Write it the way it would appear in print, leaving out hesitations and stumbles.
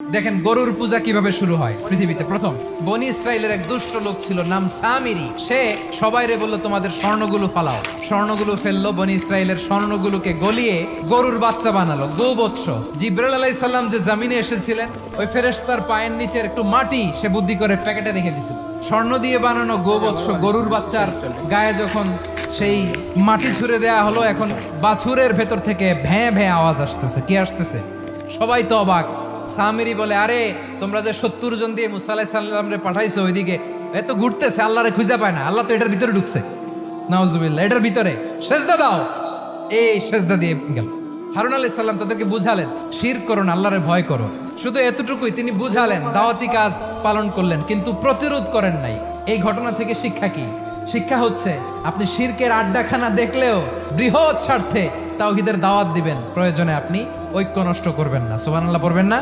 দেখেন গরুর পূজা কিভাবে শুরু হয় পৃথিবীতে। প্রথম বনি ইসরায়েলের এক দুষ্ট লোক ছিল, নাম সামিরি। সে সবাইরে বলল তোমাদের স্বর্ণগুলো ফালাও। স্বর্ণগুলো ফেললো, বনি ইসরায়েলের স্বর্ণগুলোকে গলিয়ে গরুর বাচ্চা বানালো, গোবৎস। জিব্রাইল আলাইহিস সালাম যে জামিনে এসেছিলেন, ওই ফেরেশতার পায়ের নিচের একটু মাটি সে বুদ্ধি করে প্যাকেটে রেখে দিছিল। স্বর্ণ দিয়ে বানানো গোবৎস গরুর বাচ্চার গায়ে যখন সেই মাটি ছুঁড়ে দেয়া হলো, এখন বাছুরের ভেতর থেকে ভ্যাঁ ভ্যাঁ আওয়াজ আসতেছে। কি আসতেছে? সবাই তো অবাক। সামিরি বলে, আরে তোমরা যে 70 জন দিয়ে মুসা আলাইহিস সালাম রে পাঠাইছো, ওইদিকে এত ঘুরতেছে, আল্লাহরে খুঁজে পায় না। আল্লাহ তো এটার ভিতরে ঢুকছে, নাউজুবিল্লাহ। এটার ভিতরে সেজদা দাও। এই সেজদা দিয়ে গেল। হারুন আলাইহিস সালাম তাদেরকে বুঝালেন, শিরক করো না, আল্লাহরে ভয় করো। শুধু এতটুকুই তিনি বুঝালেন, দাওয়াতি কাজ পালন করলেন, কিন্তু প্রতিরোধ করেন নাই। এই ঘটনা থেকে শিক্ষা কি? শিক্ষা হচ্ছে, আপনি শিরকের আড্ডাখানা দেখলেও বৃহৎ স্বার্থে তাওহীদের দাওয়াত দিবেন। প্রয়োজনে আপনি ঐক্য নষ্ট করবেন না। সুবহানাল্লাহ পড়বেন না?